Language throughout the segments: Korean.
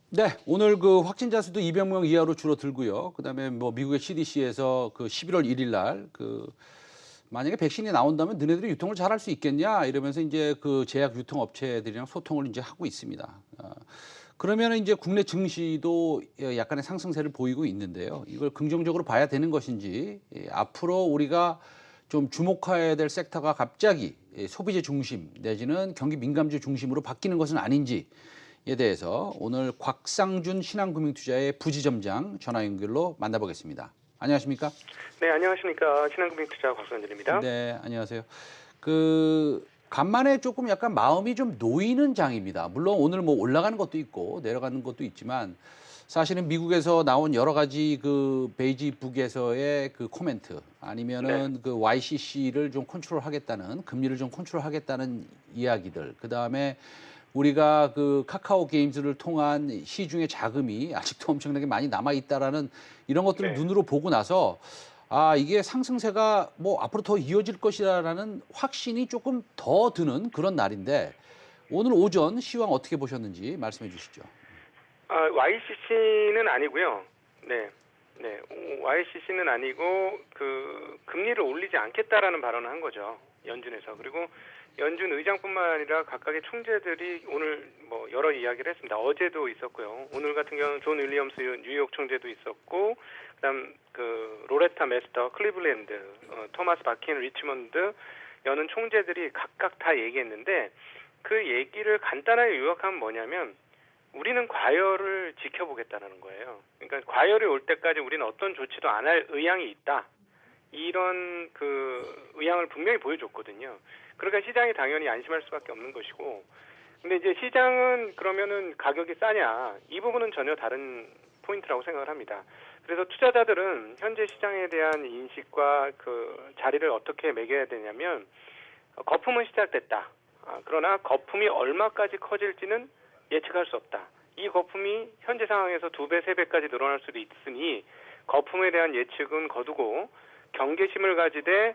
네, 오늘 그 확진자 수도 200명 이하로 줄어들고요. 그다음에 뭐 미국의 CDC에서 그 11월 1일 날 그 만약에 백신이 나온다면 너네들이 유통을 잘 할 수 있겠냐 이러면서 이제 그 제약 유통 업체들이랑 소통을 이제 하고 있습니다. 그러면 이제 국내 증시도 약간의 상승세를 보이고 있는데요. 이걸 긍정적으로 봐야 되는 것인지 앞으로 우리가 좀 주목해야 될 섹터가 갑자기 소비재 중심 내지는 경기 민감주 중심으로 바뀌는 것은 아닌지에 대해서 오늘 곽상준 신한금융투자의 부지점장 전화 연결로 만나보겠습니다. 안녕하십니까? 네, 안녕하십니까. 신한금융투자 곽상준입니다. 네, 안녕하세요. 간만에 조금 약간 마음이 좀 놓이는 장입니다. 물론 오늘 뭐 올라가는 것도 있고 내려가는 것도 있지만 사실은 미국에서 나온 여러 가지 그 베이지북에서의 그 코멘트 아니면은 그 YCC를 좀 컨트롤하겠다는 금리를 좀 컨트롤하겠다는 이야기들 그다음에 우리가 그 카카오 게임즈를 통한 시중의 자금이 아직도 엄청나게 많이 남아 있다라는 이런 것들을 눈으로 보고 나서 이게 상승세가 뭐 앞으로 더 이어질 것이라는 확신이 조금 더 드는 그런 날인데 오늘 오전 시황 어떻게 보셨는지 말씀해 주시죠. YCC는 아니고요. 네. 네. YCC는 아니고 그 금리를 올리지 않겠다라는 발언을 한 거죠. 연준에서. 그리고 연준 의장뿐만 아니라 각각의 총재들이 오늘 뭐 여러 이야기를 했습니다. 어제도 있었고요. 오늘 같은 경우는 존 윌리엄스 뉴욕 총재도 있었고, 그다음 그 로레타 메스터 클리블랜드, 토마스 바킨 리치먼드 여는 총재들이 각각 다 얘기했는데 그 얘기를 간단하게 요약하면 뭐냐면 우리는 과열을 지켜보겠다는 거예요. 그러니까 과열이 올 때까지 우리는 어떤 조치도 안 할 의향이 있다. 이런 그 의향을 분명히 보여줬거든요. 그러니까 시장이 당연히 안심할 수밖에 없는 것이고, 근데 이제 시장은 그러면은 가격이 싸냐? 이 부분은 전혀 다른 포인트라고 생각을 합니다. 그래서 투자자들은 현재 시장에 대한 인식과 그 자리를 어떻게 매겨야 되냐면 거품은 시작됐다. 그러나 거품이 얼마까지 커질지는 예측할 수 없다. 이 거품이 현재 상황에서 2배, 3배까지 늘어날 수도 있으니 거품에 대한 예측은 거두고 경계심을 가지되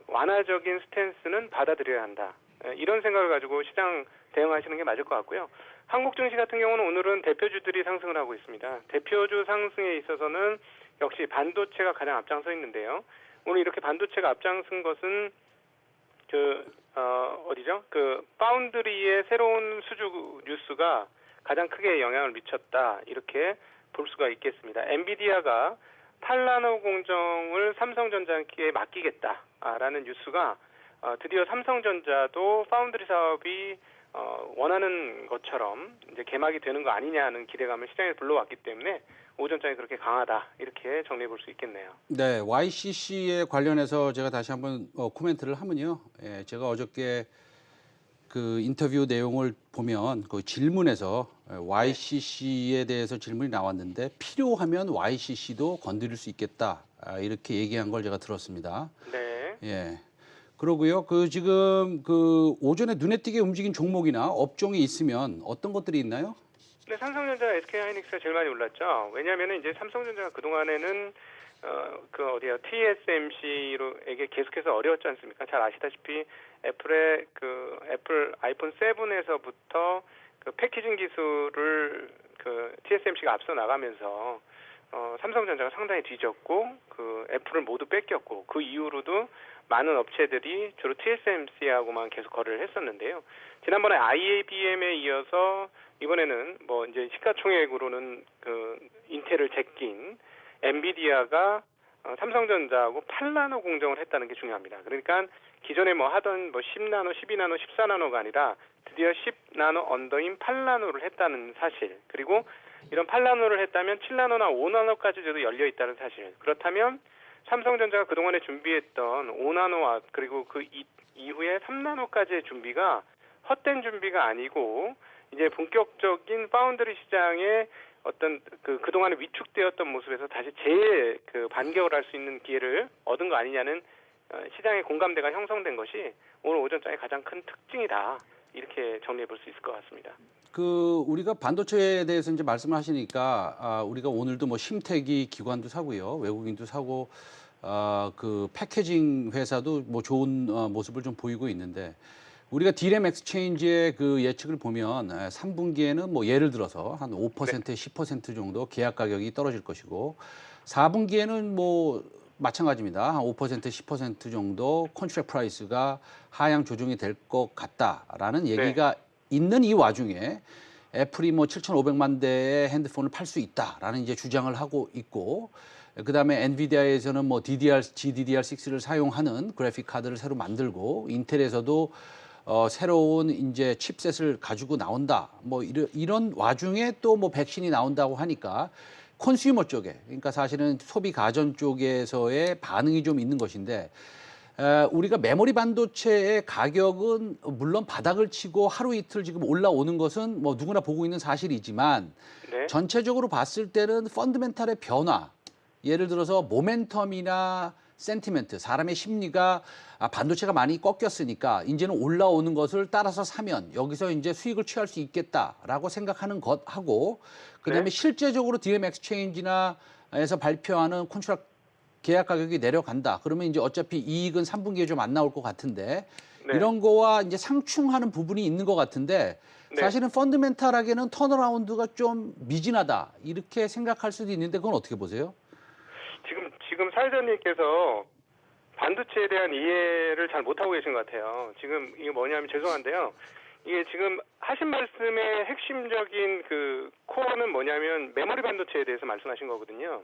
완화적인 스탠스는 받아들여야 한다. 이런 생각을 가지고 시장 대응하시는 게 맞을 것 같고요. 한국 증시 같은 경우는 오늘은 대표주들이 상승을 하고 있습니다. 대표주 상승에 있어서는 역시 반도체가 가장 앞장서 있는데요. 오늘 이렇게 반도체가 앞장선 것은 어디죠? 그 파운드리의 새로운 수주 뉴스가 가장 크게 영향을 미쳤다. 이렇게 볼 수가 있겠습니다. 엔비디아가 8나노 공정을 삼성전자께 맡기겠다라는 뉴스가 드디어 삼성전자도 파운드리 사업이 원하는 것처럼 이제 개막이 되는 거 아니냐는 기대감을 시장에 불러왔기 때문에 오전장이 그렇게 강하다 이렇게 정리해 볼 수 있겠네요. 네, YCC에 관련해서 제가 다시 한번 코멘트를 하면요. 제가 어저께 그 인터뷰 내용을 보면 그 질문에서 YCC에 대해서 질문이 나왔는데 필요하면 YCC도 건드릴 수 있겠다 이렇게 얘기한 걸 제가 들었습니다. 네. 예. 그러고요. 그 지금 그 오전에 눈에 띄게 움직인 종목이나 업종이 있으면 어떤 것들이 있나요? 네, 삼성전자, SK하이닉스가 제일 많이 올랐죠. 왜냐하면 이제 삼성전자가 그 동안에는 TSMC로에게 계속해서 어려웠지 않습니까? 잘 아시다시피 애플 아이폰 7에서부터 그 패키징 기술을 그 TSMC가 앞서 나가면서 삼성전자가 상당히 뒤졌고 그 애플을 모두 뺏겼고 그 이후로도 많은 업체들이 주로 TSMC하고만 계속 거래를 했었는데요. 지난번에 IABM에 이어서 이번에는 뭐 이제 시가총액으로는 그 인텔을 제낀 엔비디아가 삼성전자하고 8나노 공정을 했다는 게 중요합니다. 그러니까 기존에 뭐 하던 뭐 10나노, 12나노, 14나노가 아니라 드디어 10나노 언더인 8나노를 했다는 사실. 그리고 이런 8나노를 했다면 7나노나 5나노까지도 열려 있다는 사실. 그렇다면 삼성전자가 그동안에 준비했던 5나노와 그리고 그 이후에 3나노까지의 준비가 헛된 준비가 아니고 이제 본격적인 파운드리 시장의 어떤 그동안에 위축되었던 모습에서 다시 반격을 할 수 있는 기회를 얻은 거 아니냐는 시장의 공감대가 형성된 것이 오늘 오전장의 가장 큰 특징이다. 이렇게 정리해 볼 수 있을 것 같습니다. 우리가 반도체에 대해서 이제 말씀을 하시니까 우리가 오늘도 뭐 심택이 기관도 사고요. 외국인도 사고 그 패키징 회사도 뭐 좋은 모습을 좀 보이고 있는데 우리가 디램 엑스체인지의 그 예측을 보면 3분기에는 뭐 예를 들어서 한 5% 10% 정도 계약 가격이 떨어질 것이고 4분기에는 뭐 마찬가지입니다. 한 5% 10% 정도 컨트랙 프라이스가 하향 조정이 될 것 같다라는 네. 얘기가 있는 이 와중에 애플이 뭐 7,500만 대의 핸드폰을 팔 수 있다라는 이제 주장을 하고 있고 그다음에 엔비디아에서는 뭐 GDDR6를 사용하는 그래픽 카드를 새로 만들고 인텔에서도 새로운 이제 칩셋을 가지고 나온다. 뭐 이런 와중에 또 뭐 백신이 나온다고 하니까 콘슈머 쪽에 그러니까 사실은 소비 가전 쪽에서의 반응이 좀 있는 것인데 우리가 메모리 반도체의 가격은 물론 바닥을 치고 하루 이틀 지금 올라오는 것은 뭐 누구나 보고 있는 사실이지만 네. 전체적으로 봤을 때는 펀더멘탈의 변화, 예를 들어서 모멘텀이나 센티멘트, 사람의 심리가 반도체가 많이 꺾였으니까 이제는 올라오는 것을 따라서 사면 여기서 이제 수익을 취할 수 있겠다라고 생각하는 것하고 그다음에 네. 실제적으로 디램 엑스체인지나 에서 발표하는 콘트랙 계약 가격이 내려간다. 그러면 이제 어차피 이익은 3분기에 좀 안 나올 것 같은데 네. 이런 거와 이제 상충하는 부분이 있는 것 같은데 네. 사실은 펀드멘탈하게는 턴어라운드가 좀 미진하다. 이렇게 생각할 수도 있는데 그건 어떻게 보세요? 지금 사회자님께서 반도체에 대한 이해를 잘 못하고 계신 것 같아요. 지금 이게 뭐냐면 죄송한데요. 이게 지금 하신 말씀의 핵심적인 그 코어는 뭐냐면 메모리 반도체에 대해서 말씀하신 거거든요.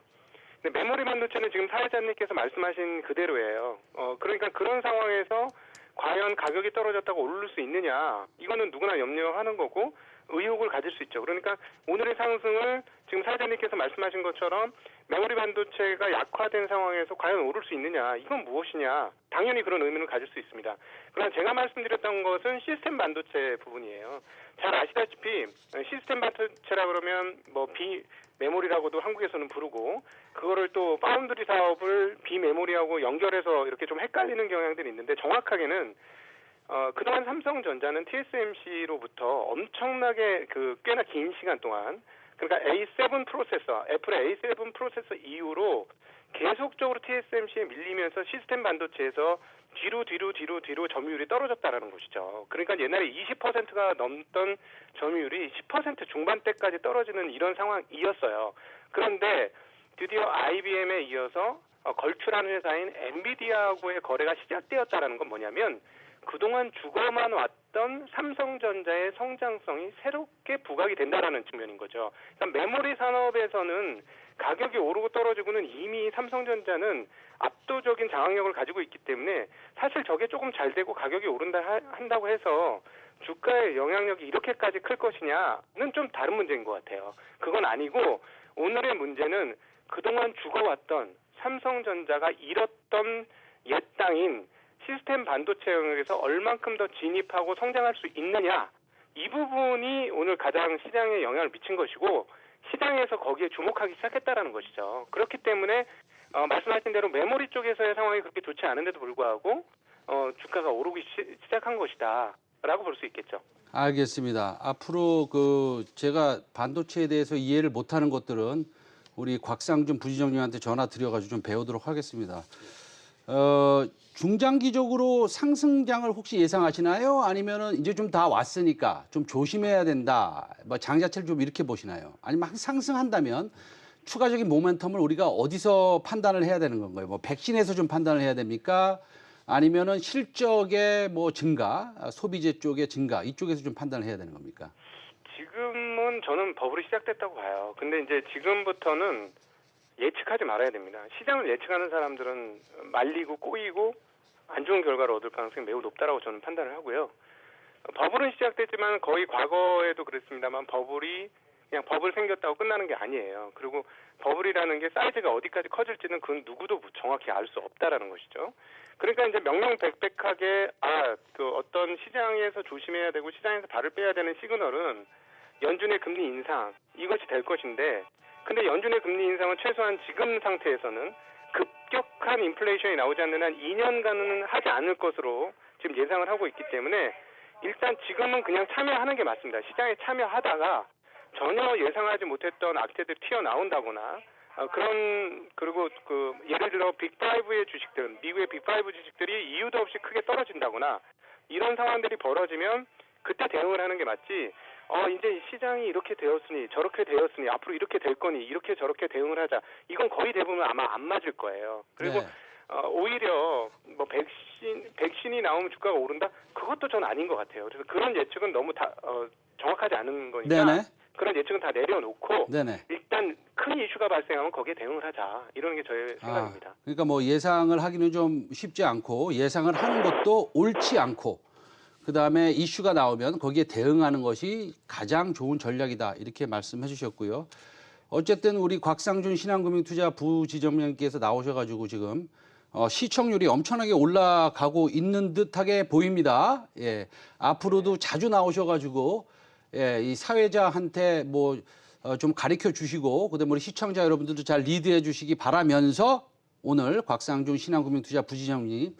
근데 메모리 반도체는 지금 사회자님께서 말씀하신 그대로예요. 그러니까 그런 상황에서 과연 가격이 떨어졌다고 오를 수 있느냐, 이거는 누구나 염려하는 거고 의혹을 가질 수 있죠. 그러니까 오늘의 상승을 지금 사회자님께서 말씀하신 것처럼 메모리 반도체가 약화된 상황에서 과연 오를 수 있느냐, 이건 무엇이냐, 당연히 그런 의문을 가질 수 있습니다. 그러나 제가 말씀드렸던 것은 시스템 반도체 부분이에요. 잘 아시다시피 시스템 반도체라 그러면 뭐 비메모리라고도 한국에서는 부르고, 그거를 또 파운드리 사업을 비메모리하고 연결해서 이렇게 좀 헷갈리는 경향들이 있는데, 정확하게는 그동안 삼성전자는 TSMC로부터 엄청나게 꽤나 긴 시간 동안, 그러니까 A7 프로세서, 애플의 A7 프로세서 이후로 계속적으로 TSMC에 밀리면서 시스템 반도체에서 뒤로 점유율이 떨어졌다라는 것이죠. 그러니까 옛날에 20%가 넘던 점유율이 10% 중반대까지 떨어지는 이런 상황이었어요. 그런데 드디어 IBM에 이어서 걸출하는 회사인 엔비디아하고의 거래가 시작되었다라는 건 뭐냐면, 그동안 죽어만 왔던 삼성전자의 성장성이 새롭게 부각이 된다라는 측면인 거죠. 그러니까 메모리 산업에서는 가격이 오르고 떨어지고는 이미 삼성전자는 압도적인 장악력을 가지고 있기 때문에 사실 저게 조금 잘 되고 가격이 오른다 한다고 해서 주가의 영향력이 이렇게까지 클 것이냐는 좀 다른 문제인 것 같아요. 그건 아니고 오늘의 문제는 그동안 죽어왔던 삼성전자가 잃었던 옛 땅인 시스템 반도체 영역에서 얼만큼 더 진입하고 성장할 수 있느냐, 이 부분이 오늘 가장 시장에 영향을 미친 것이고 시장에서 거기에 주목하기 시작했다라는 것이죠. 그렇기 때문에 말씀하신 대로 메모리 쪽에서의 상황이 그렇게 좋지 않은데도 불구하고 주가가 오르기 시작한 것이다라고 볼 수 있겠죠. 알겠습니다. 앞으로 제가 반도체에 대해서 이해를 못하는 것들은 우리 곽상준 부지점장님한테 전화 드려가지고 좀 배우도록 하겠습니다. 중장기적으로 상승장을 혹시 예상하시나요? 아니면은 이제 좀 다 왔으니까 좀 조심해야 된다. 뭐 장자체를 좀 이렇게 보시나요? 아니면 상승한다면 추가적인 모멘텀을 우리가 어디서 판단을 해야 되는 건가요? 뭐 백신에서 좀 판단을 해야 됩니까? 아니면은 실적의 뭐 증가, 소비재 쪽의 증가 이쪽에서 좀 판단을 해야 되는 겁니까? 지금은 저는 버블이 시작됐다고 봐요. 근데 이제 지금부터는 예측하지 말아야 됩니다. 시장을 예측하는 사람들은 말리고 꼬이고 안 좋은 결과를 얻을 가능성이 매우 높다라고 저는 판단을 하고요. 버블은 시작됐지만 거의 과거에도 그랬습니다만 버블이 그냥 버블 생겼다고 끝나는 게 아니에요. 그리고 버블이라는 게 사이즈가 어디까지 커질지는 그건 누구도 정확히 알 수 없다라는 것이죠. 그러니까 이제 명명백백하게 어떤 시장에서 조심해야 되고 시장에서 발을 빼야 되는 시그널은 연준의 금리 인상, 이것이 될 것인데, 근데 연준의 금리 인상은 최소한 지금 상태에서는 급격한 인플레이션이 나오지 않는 한 2년간은 하지 않을 것으로 지금 예상을 하고 있기 때문에 일단 지금은 그냥 참여하는 게 맞습니다. 시장에 참여하다가 전혀 예상하지 못했던 악재들이 튀어나온다거나 그리고 예를 들어 빅5의 주식들, 미국의 빅5 주식들이 이유도 없이 크게 떨어진다거나 이런 상황들이 벌어지면 그때 대응을 하는 게 맞지. 이제 시장이 이렇게 되었으니 저렇게 되었으니 앞으로 이렇게 될 거니 이렇게 저렇게 대응을 하자. 이건 거의 대부분 아마 안 맞을 거예요. 그리고 네. 오히려 뭐 백신이 나오면 주가가 오른다? 그것도 전 아닌 것 같아요. 그래서 그런 예측은 너무 정확하지 않은 거니까 네네. 그런 예측은 다 내려놓고 네네. 일단 큰 이슈가 발생하면 거기에 대응을 하자. 이런 게 저의 생각입니다. 그러니까 뭐 예상을 하기는 좀 쉽지 않고 예상을 하는 것도 옳지 않고 그다음에 이슈가 나오면 거기에 대응하는 것이 가장 좋은 전략이다. 이렇게 말씀해 주셨고요. 어쨌든 우리 곽상준 신한금융투자 부지점장님께서 나오셔가지고 지금 시청률이 엄청나게 올라가고 있는 듯하게 보입니다. 예, 앞으로도 자주 나오셔가지고 예, 이 사회자한테 뭐 좀 가르쳐 주시고 그다음에 우리 시청자 여러분들도 잘 리드해 주시기 바라면서 오늘 곽상준 신한금융투자 부지점장님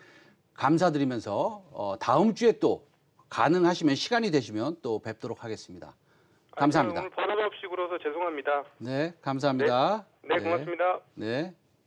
감사드리면서 다음 주에 또 가능하시면 시간이 되시면 또 뵙도록 하겠습니다. 감사합니다. 오늘 번호가 없이 굴어서 죄송합니다. 네, 감사합니다. 네, 고맙습니다. 네.